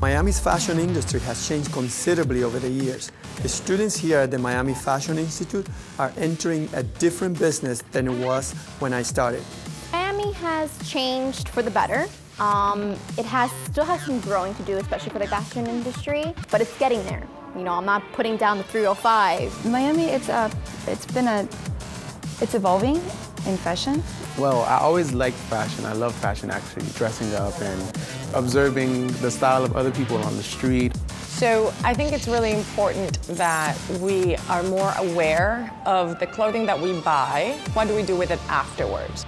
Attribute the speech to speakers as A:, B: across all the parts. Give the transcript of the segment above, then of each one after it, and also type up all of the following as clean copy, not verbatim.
A: Miami's fashion industry has changed considerably over the years. The students here at the Miami Fashion Institute are entering a different business than it was when I started.
B: Miami has changed for the better. It still has some growing to do, especially for the fashion industry, but it's getting there. You know, I'm not putting down the 305.
C: Miami, it's evolving in fashion.
D: Well, I always liked fashion. I love fashion, actually, dressing up and observing the style of other people on the street.
E: So I think it's really important that we are more aware of the clothing that we buy. What do we do with it afterwards?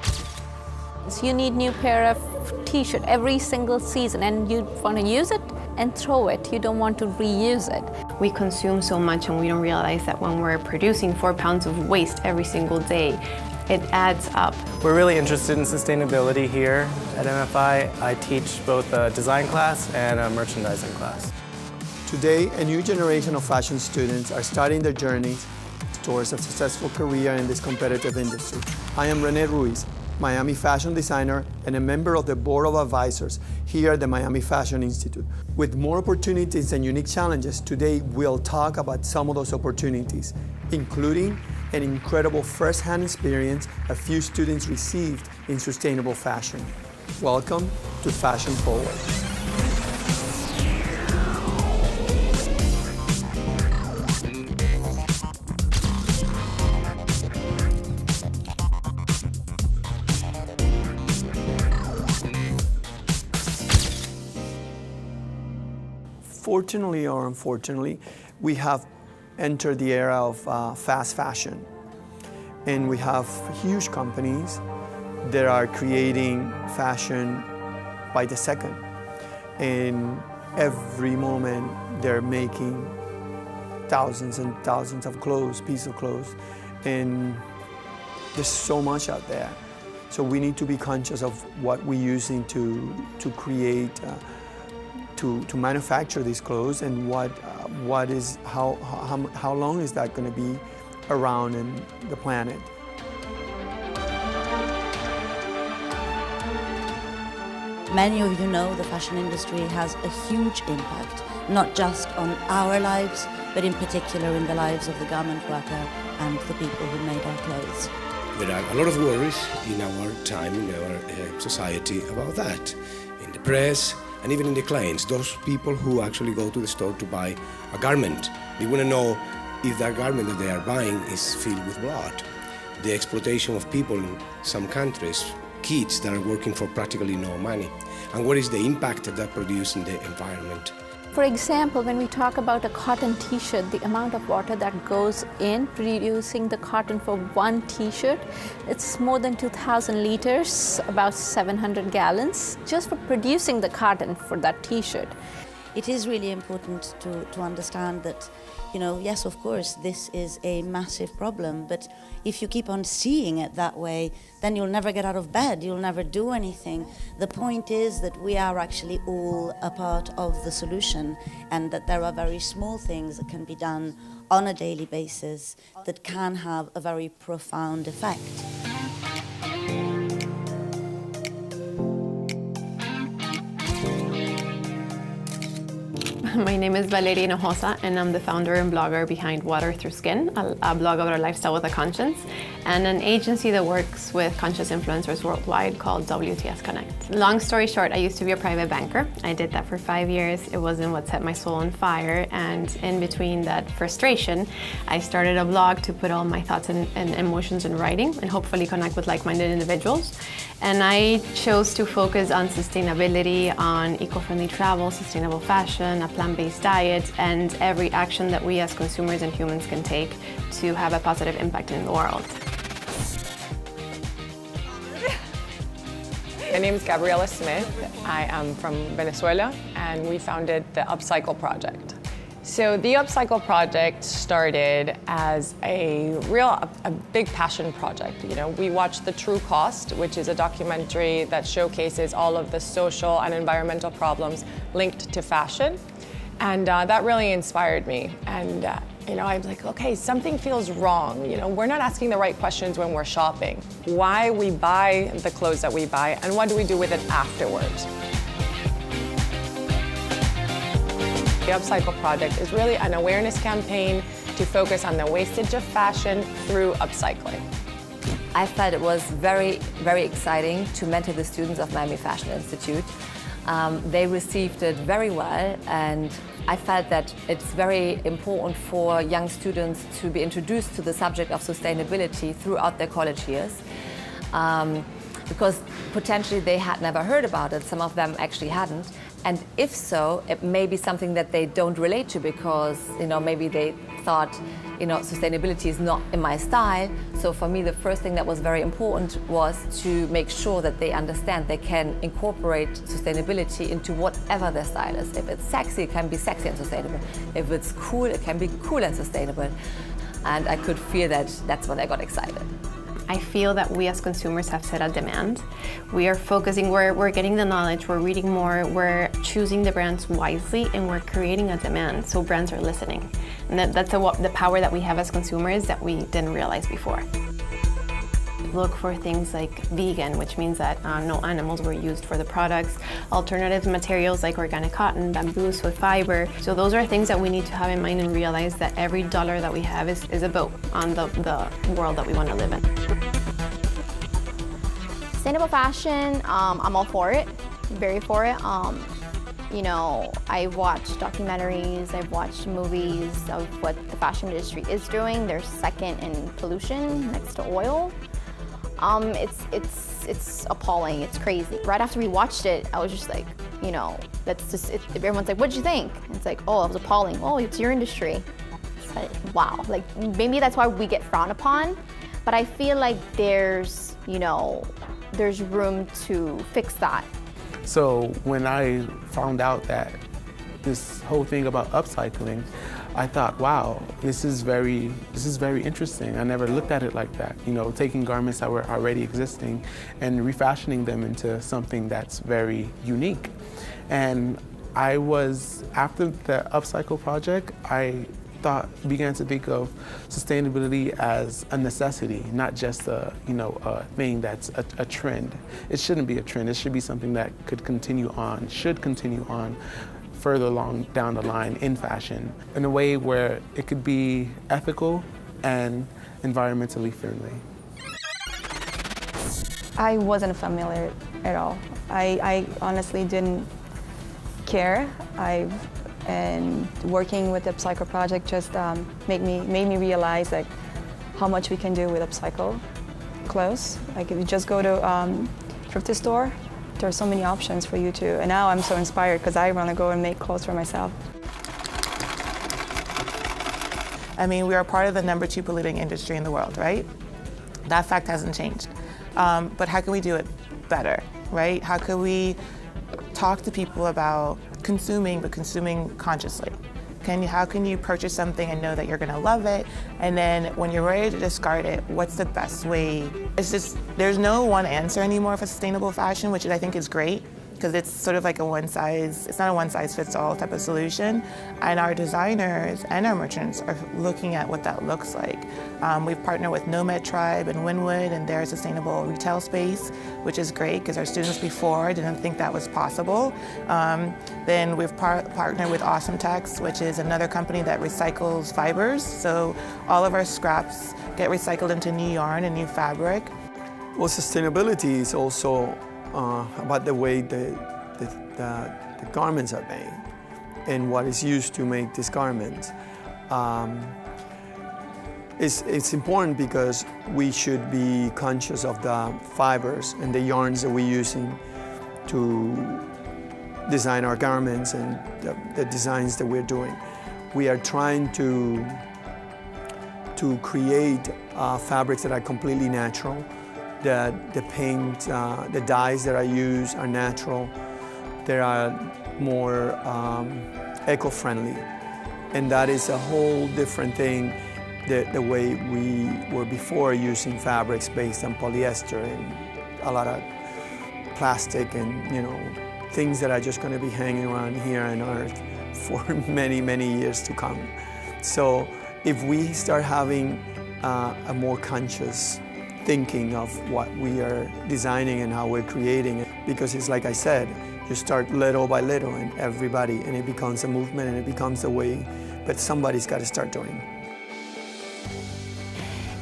F: So you need a new pair of t-shirt every single season, and you want to use it and throw it. You don't want to reuse it.
G: We consume so much and we don't realize that when we're producing 4 pounds of waste every single day, it adds up.
H: We're really interested in sustainability here at MFI. I teach both a design class and a merchandising class.
A: Today, a new generation of fashion students are starting their journeys towards a successful career in this competitive industry. I am Rene Ruiz, Miami fashion designer and a member of the Board of Advisors here at the Miami Fashion Institute. With more opportunities and unique challenges, today we'll talk about some of those opportunities, including an incredible first-hand experience a few students received in sustainable fashion. Welcome to Fashion Forward. Fortunately or unfortunately, we have entered the era of fast fashion. And we have huge companies that are creating fashion by the second. And every moment they're making thousands and thousands of clothes, pieces of clothes. And there's so much out there. So we need to be conscious of what we're using to create to manufacture these clothes, and how long is that going to be around in the planet.
I: Many of you know the fashion industry has a huge impact, not just on our lives, but in particular in the lives of the garment worker and the people who made our clothes.
J: There are a lot of worries in our time, in our society about that, in the press, and even in the clients, those people who actually go to the store to buy a garment. They want to know if that garment that they are buying is filled with blood. The exploitation of people in some countries, kids that are working for practically no money, and what is the impact that produces in the environment.
F: For example, when we talk about a cotton t-shirt, the amount of water that goes in producing the cotton for one t-shirt, it's more than 2,000 liters, about 700 gallons, just for producing the cotton for that t-shirt.
I: It is really important to understand that, you know, yes, of course, this is a massive problem, but if you keep on seeing it that way, then you'll never get out of bed, you'll never do anything. The point is that we are actually all a part of the solution, and that there are very small things that can be done on a daily basis that can have a very profound effect.
G: My name is Valeria Hinojosa, and I'm the founder and blogger behind Water Through Skin, a blog about a lifestyle with a conscience, and an agency that works with conscious influencers worldwide called WTS Connect. Long story short, I used to be a private banker. I did that for 5 years. It wasn't what set my soul on fire, and in between that frustration, I started a blog to put all my thoughts and emotions in writing and hopefully connect with like-minded individuals. And I chose to focus on sustainability, on eco-friendly travel, sustainable fashion, a plant-based diet, and every action that we as consumers and humans can take to have a positive impact in the world.
E: My name is Gabriela Smith. I am from Venezuela, and we founded the UpCycle Project. So the UpCycle Project started as a big passion project. You know, we watched The True Cost, which is a documentary that showcases all of the social and environmental problems linked to fashion. And that really inspired me. And you know, I was like, okay, something feels wrong. You know, we're not asking the right questions when we're shopping. Why we buy the clothes that we buy, and what do we do with it afterwards? The UpCycle Project is really an awareness campaign to focus on the wastage of fashion through upcycling.
K: I felt it was very, very exciting to mentor the students of Miami Fashion Institute. They received it very well, and I felt that it's very important for young students to be introduced to the subject of sustainability throughout their college years. Because potentially they had never heard about it, some of them actually hadn't. And if so, it may be something that they don't relate to because, maybe they thought, sustainability is not in my style. So for me, the first thing that was very important was to make sure that they understand they can incorporate sustainability into whatever their style is. If it's sexy, it can be sexy and sustainable. If it's cool, it can be cool and sustainable. And I could feel that that's when I got excited.
G: I feel that we as consumers have set a demand. We are focusing, we're getting the knowledge, we're reading more, we're choosing the brands wisely, and we're creating a demand, so brands are listening. And that's the power that we have as consumers that we didn't realize before. Look for things like vegan, which means that no animals were used for the products, alternative materials like organic cotton, bamboo, soy fiber. So those are things that we need to have in mind and realize that every dollar that we have is a vote on the world that we want to live in.
B: Sustainable fashion, I'm all for it, very for it. I've watched documentaries, I've watched movies of what the fashion industry is doing. They're second in pollution next to oil. It's appalling, it's crazy. Right after we watched it, I was just like, that's just, everyone's like, what'd you think? And it's like, oh, it was appalling. Oh, it's your industry. It's like, wow, like maybe that's why we get frowned upon, but I feel like there's room to fix that.
D: So when I found out that this whole thing about upcycling, I thought, wow, this is very interesting. I never looked at it like that. Taking garments that were already existing and refashioning them into something that's very unique. And after the UpCycle project, I began to think of sustainability as a necessity, not just a thing that's a trend. It shouldn't be a trend. It should be something that should continue on further along down the line in fashion in a way where it could be ethical and environmentally friendly.
C: I wasn't familiar at all. I honestly didn't care. And working with the UpCycle Project just made me realize how much we can do with upcycle clothes. Like if you just go to thrift store, there are so many options for you to. And now I'm so inspired because I want to go and make clothes for myself.
L: I mean, we are part of the #2 polluting industry in the world, right? That fact hasn't changed. But how can we do it better, right? How can we talk to people about consuming, but consuming consciously? How can you purchase something and know that you're gonna love it? And then when you're ready to discard it, what's the best way? There's no one answer anymore for sustainable fashion, which I think is great, because it's sort of like it's not a one-size-fits-all type of solution. And our designers and our merchants are looking at what that looks like. We've partnered with Nomad Tribe and Wynwood and their sustainable retail space, which is great because our students before didn't think that was possible. Then we've partnered with Awesome Tex, which is another company that recycles fibers. So all of our scraps get recycled into new yarn and new fabric.
A: Well, sustainability is also about the way the garments are made and what is used to make these garments. It's important because we should be conscious of the fibers and the yarns that we're using to design our garments and the designs that we're doing. We are trying to create fabrics that are completely natural, that the paint, the dyes that I use are natural. They are more eco-friendly. And that is a whole different thing, the way we were before using fabrics based on polyester and a lot of plastic and things that are just going to be hanging around here on Earth for many, many years to come. So if we start having a more conscious thinking of what we are designing and how we're creating it. Because it's like I said, you start little by little and everybody, and it becomes a movement and it becomes a way, but somebody's got to start doing.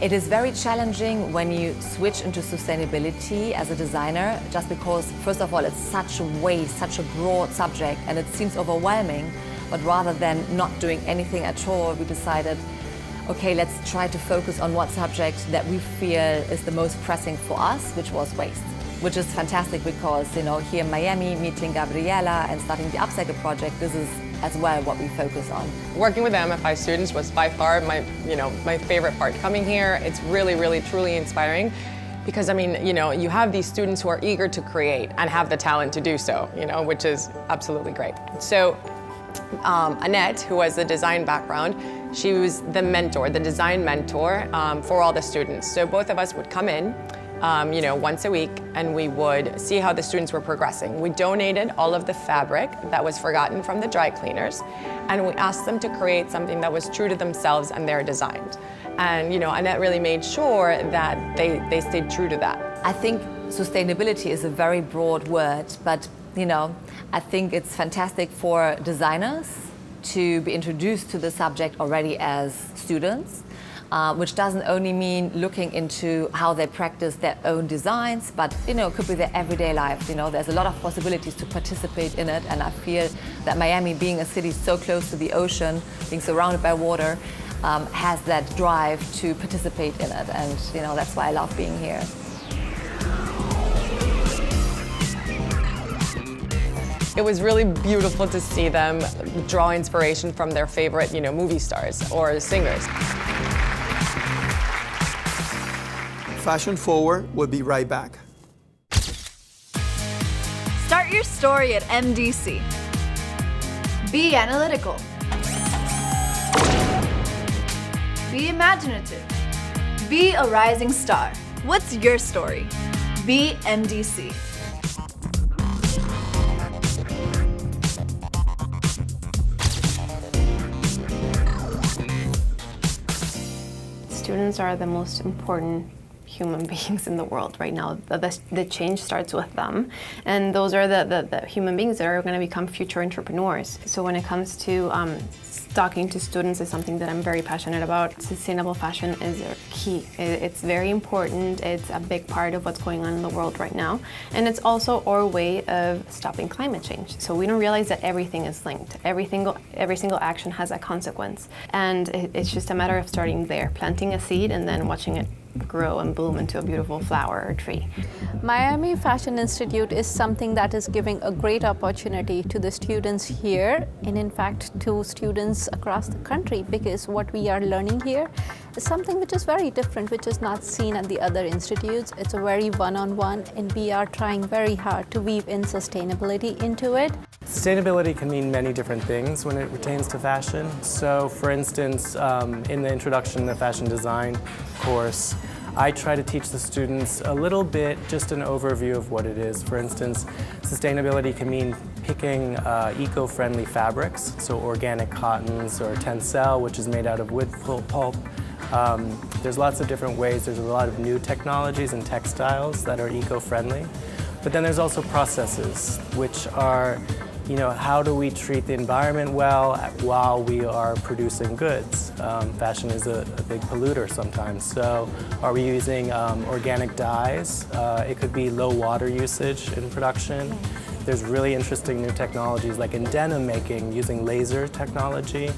K: It is very challenging when you switch into sustainability as a designer, just because, first of all, it's such a waste, such a broad subject, and it seems overwhelming. But rather than not doing anything at all, we decided, okay, let's try to focus on what subject that we feel is the most pressing for us, which was waste. Which is fantastic because, you know, here in Miami, meeting Gabriela and starting the UpCycle Project, this is as well what we focus on.
E: Working with the MFI students was by far my favorite part. Coming here, it's really, really, truly inspiring. Because, I mean, you know, you have these students who are eager to create and have the talent to do so, you know, which is absolutely great. So, Annette, who has the design background, she was the mentor, the design mentor for all the students. So both of us would come in, you know, once a week, and we would see how the students were progressing. We donated all of the fabric that was forgotten from the dry cleaners, and we asked them to create something that was true to themselves and their designs. And, you know, Annette really made sure that they stayed true to that.
K: I think sustainability is a very broad word, but, you know, I think it's fantastic for designers to be introduced to the subject already as students, which doesn't only mean looking into how they practice their own designs, but, you know, it could be their everyday life. You know, there's a lot of possibilities to participate in it, and I feel that Miami, being a city so close to the ocean, being surrounded by water, has that drive to participate in it, and, you know, that's why I love being here.
E: It was really beautiful to see them draw inspiration from their favorite, you know, movie stars or singers.
A: Fashion Forward will be right back.
M: Start your story at MDC.
B: Be analytical.
M: Be imaginative. Be a rising star. What's your story? Be MDC.
G: Students are the most important human beings in the world right now. The change starts with them, and those are the human beings that are going to become future entrepreneurs. So when it comes to talking to students is something that I'm very passionate about. Sustainable fashion is key. It's very important. It's a big part of what's going on in the world right now. And it's also our way of stopping climate change. So we don't realize that everything is linked. Every single action has a consequence. And it's just a matter of starting there, planting a seed and then watching it grow and bloom into a beautiful flower or tree.
F: Miami Fashion Institute is something that is giving a great opportunity to the students here, and in fact to students across the country, because what we are learning here is something which is very different, which is not seen at the other institutes. It's a very one-on-one, and we are trying very hard to weave in sustainability into it.
H: Sustainability can mean many different things when it pertains to fashion. So for instance, in the Introduction to Fashion Design course, I try to teach the students a little bit, just an overview of what it is. For instance, sustainability can mean picking eco-friendly fabrics, so organic cottons or tencel, which is made out of wood pulp. There's lots of different ways. There's a lot of new technologies and textiles that are eco-friendly. But then there's also processes, which are, you know, how do we treat the environment well while we are producing goods? Fashion is a big polluter sometimes. So are we using organic dyes? It could be low water usage in production. There's really interesting new technologies like in denim making, using laser technology,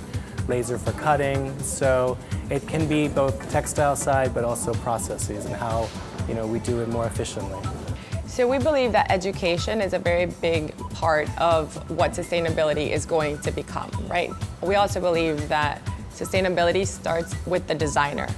H: laser for cutting. So it can be both textile side, but also processes and how, you know, we do it more efficiently.
E: So we believe that education is a very big part of what sustainability is going to become, right? We also believe that sustainability starts with the designer.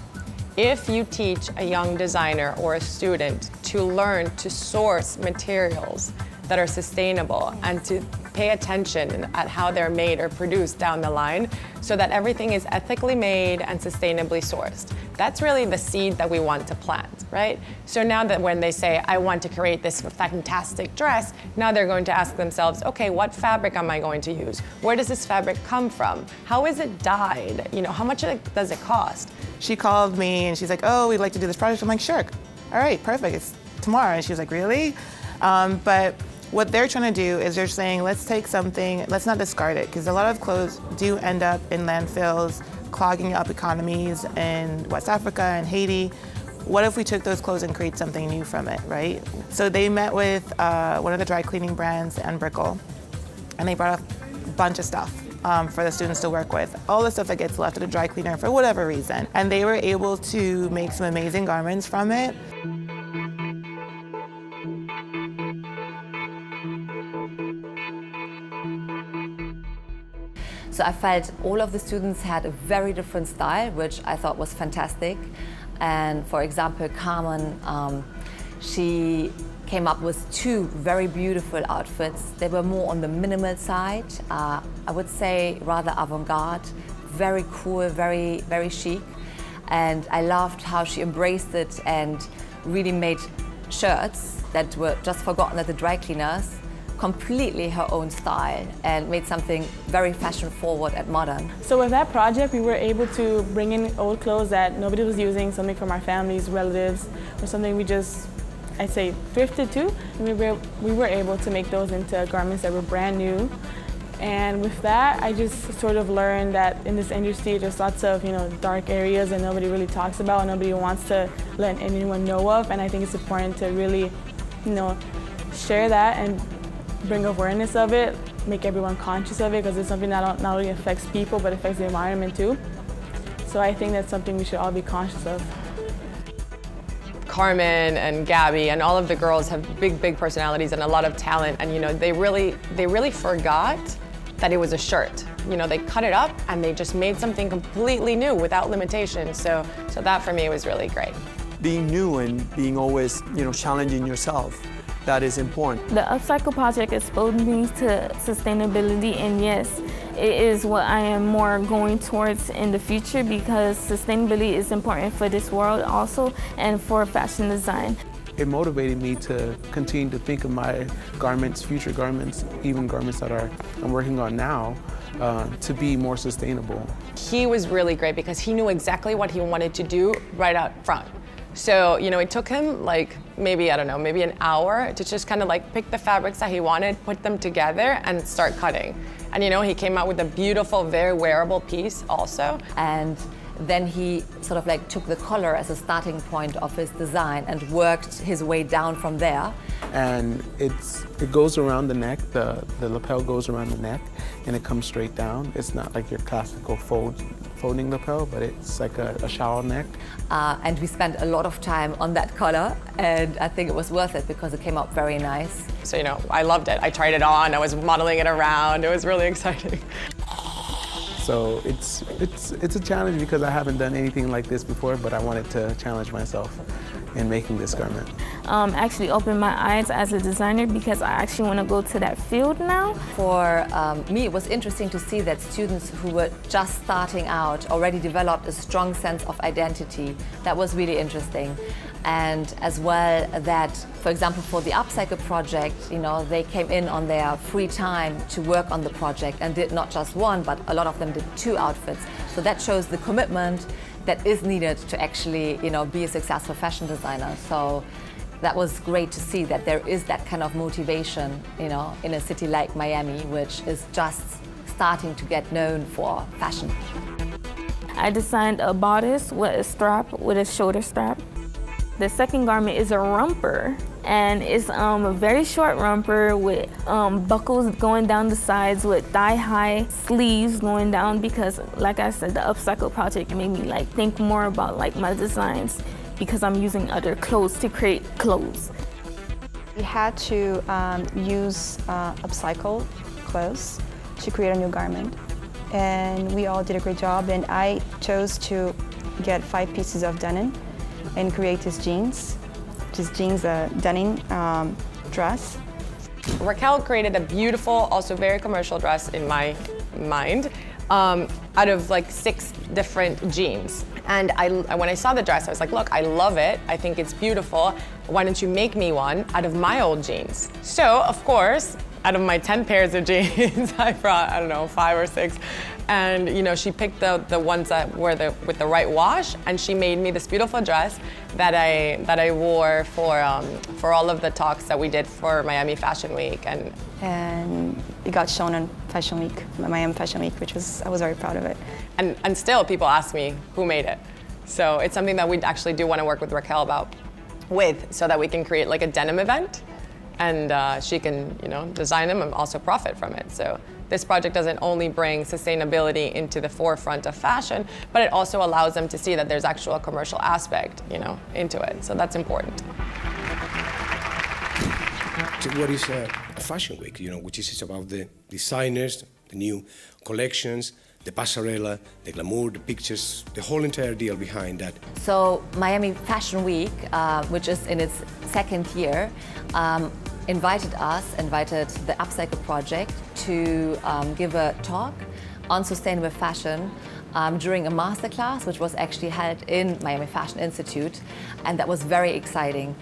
E: If you teach a young designer or a student to learn to source materials that are sustainable and to pay attention at how they're made or produced down the line so that everything is ethically made and sustainably sourced. That's really the seed that we want to plant, right? So now that when they say, I want to create this fantastic dress, now they're going to ask themselves, okay, what fabric am I going to use? Where does this fabric come from? How is it dyed? You know, how much does it cost?
L: She called me and she's like, oh, we'd like to do this project. I'm like, sure, all right, perfect, it's tomorrow. And she was like, really? But what they're trying to do is they're saying, let's take something, let's not discard it, because a lot of clothes do end up in landfills, clogging up economies in West Africa and Haiti. What if we took those clothes and create something new from it, right? So they met with one of the dry cleaning brands, Brickle, and they brought a bunch of stuff for the students to work with. All the stuff that gets left at a dry cleaner for whatever reason. And they were able to make some amazing garments from it.
K: So I felt all of the students had a very different style, which I thought was fantastic. And for example, Carmen, she came up with 2 very beautiful outfits. They were more on the minimal side, I would say rather avant-garde, very cool, very, very chic. And I loved how she embraced it and really made shirts that were just forgotten at the dry cleaners, completely her own style, and made something very fashion forward and modern.
N: So with that project, we were able to bring in old clothes that nobody was using, something from our families, relatives, or something we just, I'd say, thrifted to. And we were able to make those into garments that were brand new. And with that, I just sort of learned that in this industry, there's lots of dark areas that nobody really talks about, and nobody wants to let anyone know of. And I think it's important to really, share that and bring awareness of it, make everyone conscious of it, because it's something that not only affects people, but affects the environment too. So I think that's something we should all be conscious of.
E: Carmen and Gabby and all of the girls have big personalities and a lot of talent, and they really forgot that it was a shirt. They cut it up and they just made something completely new without limitations. So that for me was really great.
A: Being new and being always, challenging yourself, that is important.
O: The UpCycle Project exposed me to sustainability, and yes, it is what I am more going towards in the future, because sustainability is important for this world also and for fashion design.
D: It motivated me to continue to think of my garments, future garments, even garments that I'm working on now, to be more sustainable.
E: He was really great because he knew exactly what he wanted to do right out front. So, it took him maybe an hour to just kind of pick the fabrics that he wanted, put them together and start cutting. And he came out with a beautiful, very wearable piece also.
K: And then he sort of took the collar as a starting point of his design and worked his way down from there.
D: And it goes around the neck, the lapel goes around the neck, and it comes straight down. It's not like your classical folding lapel, but it's like a shawl neck.
K: And we spent a lot of time on that collar, and I think it was worth it because it came out very nice.
E: So, I loved it. I tried it on, I was modeling it around, it was really exciting.
D: So it's a challenge because I haven't done anything like this before, but I wanted to challenge myself in making this garment.
O: Actually opened my eyes as a designer, because I actually want to go to that field now.
K: For me, it was interesting to see that students who were just starting out already developed a strong sense of identity. That was really interesting. And as well that, for example, for the UpCycle project, they came in on their free time to work on the project and did not just one, but a lot of them did 2 outfits. So that shows the commitment that is needed to actually, be a successful fashion designer. So that was great to see that there is that kind of motivation, in a city like Miami, which is just starting to get known for fashion.
O: I designed a bodice with a strap, with a shoulder strap. The second garment is a romper, and it's a very short romper with buckles going down the sides with thigh-high sleeves going down, because, like I said, the UpCycle Project made me think more about my designs, because I'm using other clothes to create clothes.
C: We had to use UpCycle clothes to create a new garment, and we all did a great job. And I chose to get 5 pieces of denim and create this jeans, denim dress.
E: Raquel created a beautiful, also very commercial dress in my mind, out of 6 different jeans. And when I saw the dress, I was like, look, I love it. I think it's beautiful. Why don't you make me one out of my old jeans? So, of course, out of my 10 pairs of jeans, I brought, I don't know, 5 or 6. And you know, she picked the ones that were with the right wash, and she made me this beautiful dress that I wore for all of the talks that we did for Miami Fashion Week.
C: And it got shown on Fashion Week, Miami Fashion Week, I was very proud of it.
E: And still people ask me who made it. So it's something that we actually do want to work with Raquel so that we can create like a denim event, and she can, you know, design them and also profit from it. So this project doesn't only bring sustainability into the forefront of fashion, but it also allows them to see that there's actual commercial aspect, you know, into it. So that's important.
J: What is a fashion week, you know, which is about the designers, the new collections, the passerella, the glamour, the pictures, the whole entire deal behind that.
K: So Miami Fashion Week, which is in its 2nd year, invited the UpCycle Project to give a talk on sustainable fashion during a masterclass, which was actually held in Miami Fashion Institute, and that was very exciting.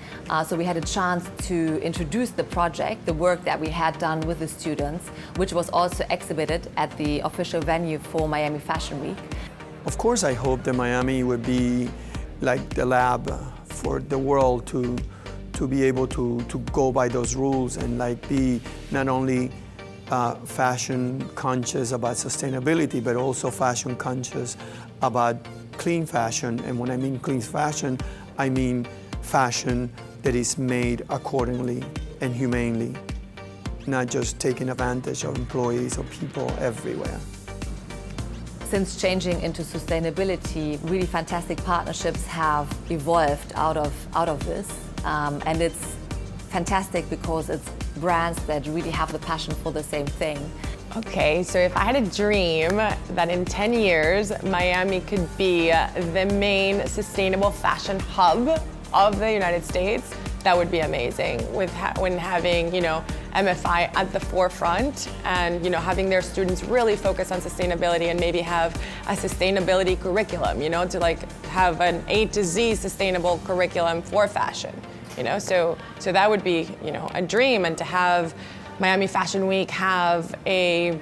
K: So we had a chance to introduce the project, the work that we had done with the students, which was also exhibited at the official venue for Miami Fashion Week.
A: Of course, I hope that Miami would be like the lab for the world to be able to go by those rules and like be not only fashion conscious about sustainability, but also fashion conscious about clean fashion. And when I mean clean fashion, I mean fashion that is made accordingly and humanely, not just taking advantage of employees or people everywhere.
K: Since changing into sustainability, really fantastic partnerships have evolved out of this, and it's fantastic because it's brands that really have the passion for the same thing.
E: Okay, so if I had a dream that in 10 years, Miami could be the main sustainable fashion hub of the United States, that would be amazing. When having, you know, MFI at the forefront and, you know, having their students really focus on sustainability and maybe have a sustainability curriculum, you know, to like have an A to Z sustainable curriculum for fashion. You know, so that would be, you know, a dream, and to have Miami Fashion Week have a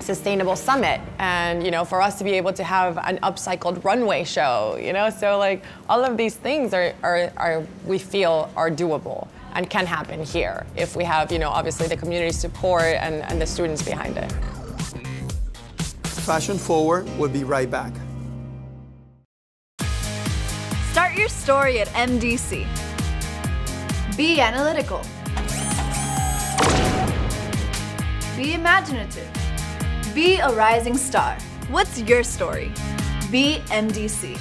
E: sustainable summit, and, you know, for us to be able to have an upcycled runway show, you know, so like all of these things are we feel are doable and can happen here if we have, you know, obviously the community support and the students behind it.
A: Fashion Forward will be right back.
M: Start your story at MDC. Be analytical. Be imaginative. Be a rising star. What's your story? Be MDC.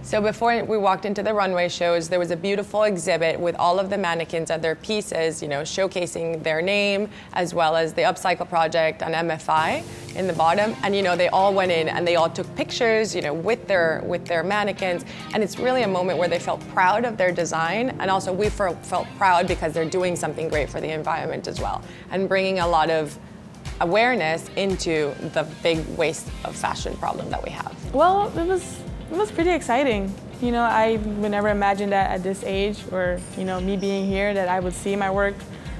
E: So before we walked into the runway shows, there was a beautiful exhibit with all of the mannequins and their pieces, you know, showcasing their name, as well as the UpCycle Project and MFI in the bottom. And, you know, they all went in and they all took pictures, you know, with their mannequins. And it's really a moment where they felt proud of their design. And also we felt proud because they're doing something great for the environment as well, and bringing a lot of awareness into the big waste of fashion problem that we have.
N: Well, it was pretty exciting. You know, I would never imagine that at this age, or, you know, me being here, that I would see my work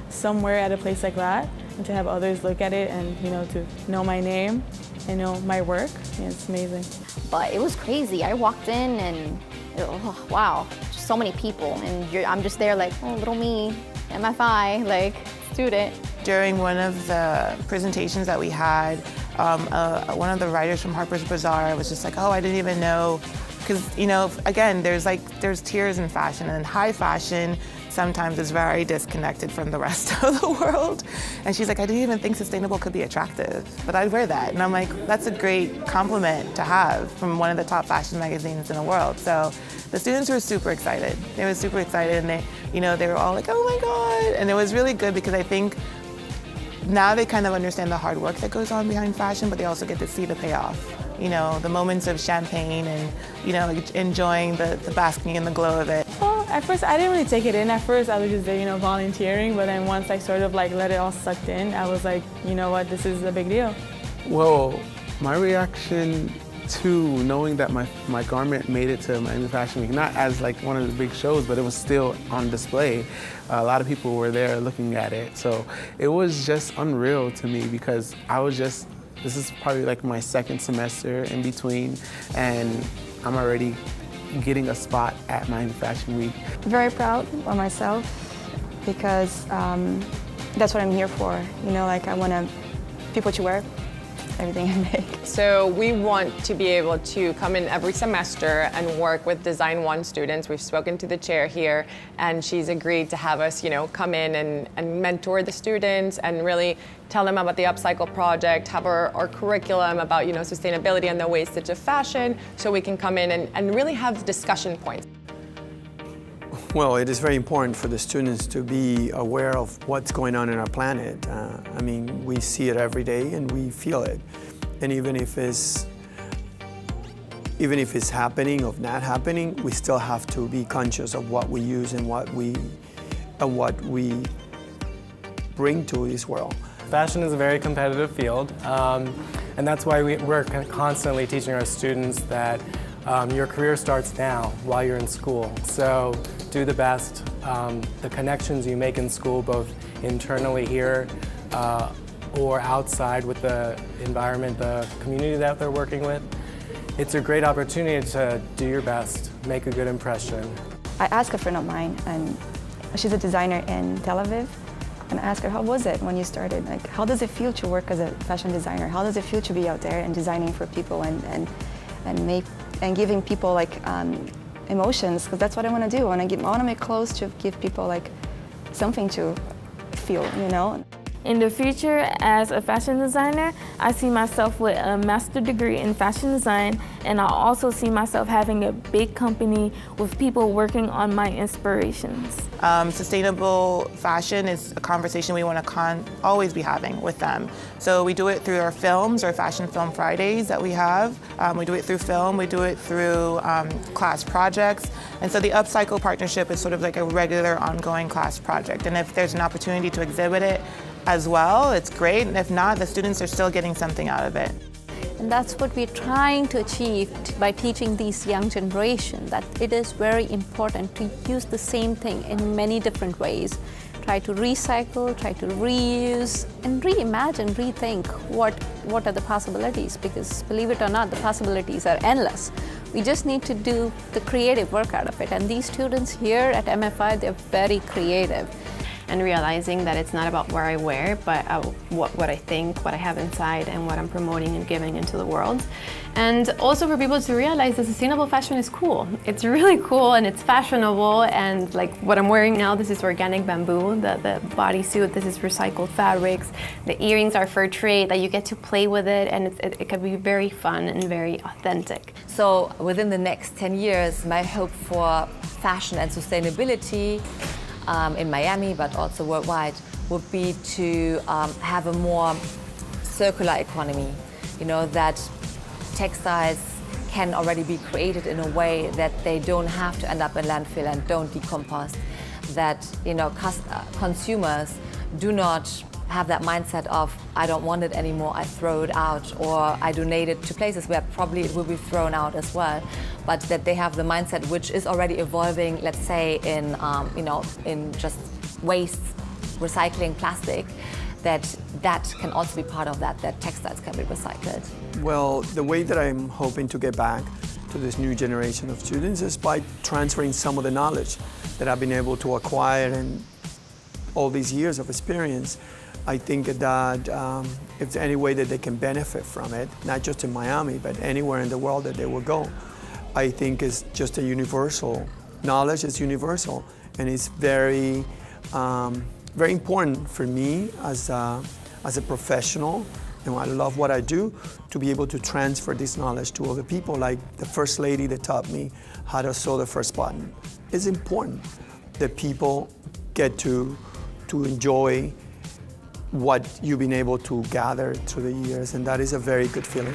N: somewhere at a place like that, and to have others look at it and, you know, to know my name and know my work. Yeah, it's amazing.
B: But it was crazy. I walked in and, oh, wow, just so many people. And I'm just there like, oh, little me, MFI, like, student.
L: During one of the presentations that we had, one of the writers from Harper's Bazaar was just like, oh, I didn't even know, because, you know, again, there's tiers in fashion, and high fashion sometimes is very disconnected from the rest of the world. And she's like, I didn't even think sustainable could be attractive, but I'd wear that. And I'm like, that's a great compliment to have from one of the top fashion magazines in the world. So the students were super excited. They were super excited, and they, you know, they were all like, oh my God. And it was really good because I think now they kind of understand the hard work that goes on behind fashion, but they also get to see the payoff. You know, the moments of champagne and, you know, enjoying the basking in the glow of it.
N: Well, at first I didn't really take it in. At first I was just there, you know, volunteering, but then once I sort of like let it all sucked in, I was like, you know what, this is a big deal.
D: Well, my reaction too, knowing that my garment made it to Miami Fashion Week, not as like one of the big shows, but it was still on display. A lot of people were there looking at it. So it was just unreal to me because this is probably like my second semester in between, and I'm already getting a spot at Miami Fashion Week.
C: Very proud of myself because that's what I'm here for. You know, like I want people to wear everything I make.
E: So we want to be able to come in every semester and work with Design 1 students. We've spoken to the chair here, and she's agreed to have us, come in and mentor the students and really tell them about the UpCycle Project, have our curriculum about, sustainability and the wastage of fashion, so we can come in and really have discussion points.
A: Well, it is very important for the students to be aware of what's going on in our planet. We see it every day and we feel it. And even if it's happening or not happening, we still have to be conscious of what we use and what we bring to this world.
H: Fashion is a very competitive field, and that's why we're constantly teaching our students that your career starts now while you're in school. So do the best. The connections you make in school, both internally here or outside with the environment, the community that they're working with, it's a great opportunity to do your best, make a good impression.
C: I asked a friend of mine, and she's a designer in Tel Aviv, and I asked her, how was it when you started? Like, how does it feel to work as a fashion designer? How does it feel to be out there and designing for people and giving people emotions? Because that's what I want to do. I want to make clothes to give people something to feel,
O: In the future, as a fashion designer, I see myself with a master's degree in fashion design, and I also see myself having a big company with people working on my inspirations.
L: Sustainable fashion is a conversation we want to always be having with them. So we do it through our films, our Fashion Film Fridays that we have. We do it through film, we do it through class projects. And so the UpCycle partnership is sort of like a regular ongoing class project. And if there's an opportunity to exhibit it as well, it's great. And if not, the students are still getting something out of it.
F: And that's what we're trying to achieve by teaching these young generation, that it is very important to use the same thing in many different ways. Try to recycle, try to reuse, and reimagine, rethink what are the possibilities, because believe it or not, the possibilities are endless. We just need to do the creative work out of it. And these students here at MFI, they're very creative.
G: And realizing that it's not about what I wear, but what I think, what I have inside, and what I'm promoting and giving into the world. And also for people to realize that sustainable fashion is cool. It's really cool and it's fashionable, and like what I'm wearing now, this is organic bamboo, the bodysuit, this is recycled fabrics, the earrings are fur trade, that you get to play with it, and it can be very fun and very authentic.
K: So within the next 10 years, my hope for fashion and sustainability in Miami, but also worldwide, would be to have a more circular economy. That textiles can already be created in a way that they don't have to end up in landfill and don't decompose. That consumers do not have that mindset of, I don't want it anymore, I throw it out, or I donate it to places where probably it will be thrown out as well. But that they have the mindset which is already evolving, let's say in just waste, recycling plastic, that can also be part of that textiles can be recycled.
A: Well, the way that I'm hoping to get back to this new generation of students is by transferring some of the knowledge that I've been able to acquire in all these years of experience. I think that if there's any way that they can benefit from it, not just in Miami, but anywhere in the world that they will go, I think it's just a universal. Knowledge is universal, and it's very, very important for me as a professional, and I love what I do, to be able to transfer this knowledge to other people, like the first lady that taught me how to sew the first button. It's important that people get to enjoy what you've been able to gather through the years, and that is a very good feeling.